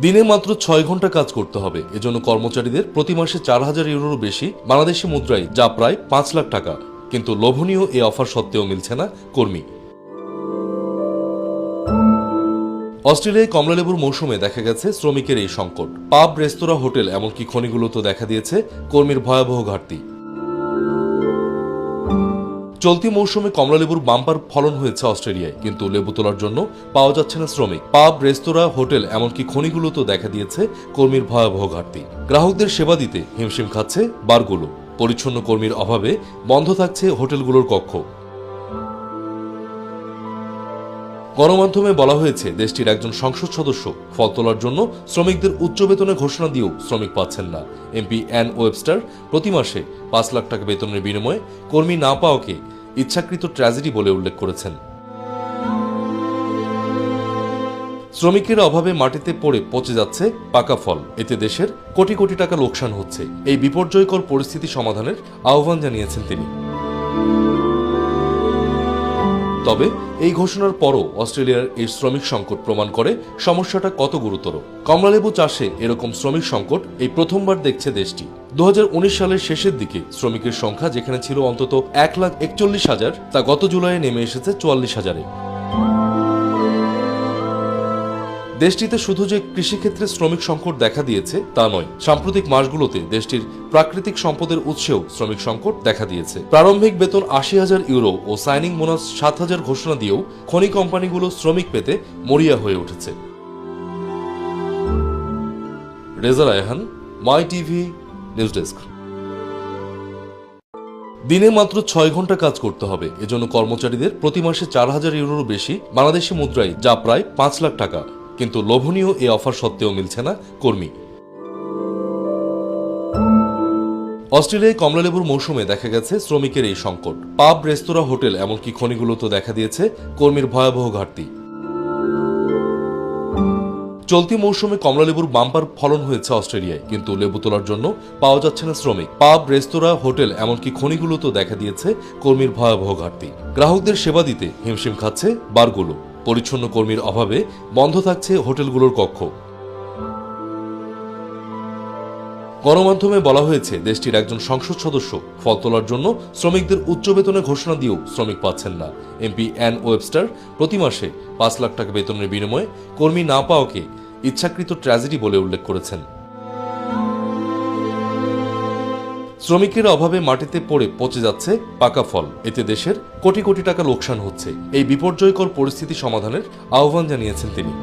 দিনে মাত্র 6 ঘন্টা কাজ করতে হবে। এজন্য কর্মচারীদের প্রতি মাসে 4,000 ইউরোরও বেশি বাংলাদেশি মুদ্রায়, যা প্রায় 5 লাখ টাকা। কিন্তু লোভনীয় এই অফার সত্ত্বেও মিলছে না কর্মী। অস্ট্রেলিয়ায় কমলালেবুর মৌসুমে দেখা গেছে শ্রমিকের এই সংকট। পাব, রেস্তোরাঁ, হোটেল এমনকি খনিগুলোতেও দেখা দিয়েছে কর্মীর ভয়াবহ ঘাটতি। চলতি মৌসুমে কমলালেবুর বাম্পার ফলন হয়েছে অস্ট্রেলিয়ায়, কিন্তু লেবু তোলার জন্য পাওয়া যাচ্ছে না শ্রমিক। পাব, রেস্তোরাঁ, হোটেল এমনকি খনিগুলোতেও দেখা দিয়েছে কর্মীর ভয়াবহ ঘাটতি। গ্রাহকদের সেবা দিতে হিমশিম খাচ্ছে বারগুলো। পরিচ্ছন্ন কর্মীর অভাবে বন্ধ থাকছে হোটেলগুলোর কক্ষ। গণমাধ্যমে বলা হয়েছে, দেশটির একজন সংসদ সদস্য ফল তোলার জন্য শ্রমিকদের উচ্চ বেতনের ঘোষণা দিয়েও শ্রমিক পাচ্ছেন না। এমপি অ্যান ওয়েবস্টার প্রতি মাসে 5 লাখ টাকা বেতনের বিনিময়ে কর্মী না পাওয়াকে ইচ্ছাকৃত ট্র্যাজেডি বলে উল্লেখ করেছেন। শ্রমিকের অভাবে মাটিতে পড়ে পচে যাচ্ছে পাকা ফল। এতে দেশের কোটি কোটি টাকা লোকসান হচ্ছে। এই বিপর্যয়কর পরিস্থিতি সমাধানের আহ্বান জানিয়েছেন তিনি। তবে এই ঘোষণার পরও অস্ট্রেলিয়ার এই শ্রমিক সংকট প্রমাণ করে সমস্যাটা কত গুরুতর। কমলালেবু চাষে এরকম শ্রমিক সংকট এই প্রথমবার দেখছে দেশটি। 2019 সালের শেষের দিকে শ্রমিকের সংখ্যা যেখানে ছিল অন্তত 1,41,000, তা গত জুলাইয়ে নেমে এসেছে 44,000-এ। দেশটিতে শুধু যে কৃষিক্ষেত্রে শ্রমিক সংকট দেখা দিয়েছে তা নয়, সাম্প্রতিক মাসগুলোতে দেশটির প্রাকৃতিক সম্পদের উৎসেও শ্রমিক সংকট দেখা দিয়েছে। প্রারম্ভিক বেতন 80,000 ইউরো ও সাইনিং বোনাস 7,000 ঘোষণা দিয়েও খনি কোম্পানিগুলো শ্রমিক পেতে মরিয়া হয়ে উঠেছে। রেজা রায়হান, মাই টিভি নিউজ ডেস্ক। দিনে মাত্র 6 ঘন্টা কাজ করতে হবে। এজন্য কর্মচারীদের প্রতি মাসে 4,000 ইউরোরও বেশি বাংলাদেশি মুদ্রায়, যা প্রায় 5 লাখ টাকা। কিন্তু লোভনীয় এই অফার সত্ত্বেও মিলছে না কর্মী। অস্ট্রেলিয়ায় কমলালেবুর মৌসুমে দেখা গেছে শ্রমিকের এই সংকট। পাব, রেস্তোরাঁ, হোটেল এমনকি খনিগুলোতেও দেখা দিয়েছে কর্মীর ভয়াবহ ঘাটতি। চলতি মৌসুমে কমলালেবুর বাম্পার ফলন হয়েছে অস্ট্রেলিয়ায়, কিন্তু লেবু তোলার জন্য পাওয়া যাচ্ছে না শ্রমিক। পাব, রেস্তোরাঁ, হোটেল এমনকি খনিগুলোতেও দেখা দিয়েছে কর্মীর ভয়াবহ ঘাটতি। গ্রাহকদের সেবা দিতে হিমশিম খাচ্ছে বারগুলো। পরিচ্ছন্ন কর্মীর অভাবে বন্ধ থাকছে হোটেলগুলোর কক্ষ। গণমাধ্যমে বলা হয়েছে, দেশটির একজন সংসদ সদস্য ফল তোলার জন্য শ্রমিকদের উচ্চ বেতনের ঘোষণা দিয়েও শ্রমিক পাচ্ছেন না। এমপি অ্যান ওয়েবস্টার প্রতি মাসে 5 লাখ টাকা বেতনের বিনিময়ে কর্মী না পাওয়াকে ইচ্ছাকৃত ট্র্যাজেডি বলে উল্লেখ করেছেন। শ্রমিকের অভাবে মাটিতে পড়ে পচে যাচ্ছে পাকা ফল। এতে দেশের কোটি কোটি টাকা লোকসান হচ্ছে। এই বিপর্যয়কর পরিস্থিতি সমাধানের আহ্বান জানিয়েছেন তিনি।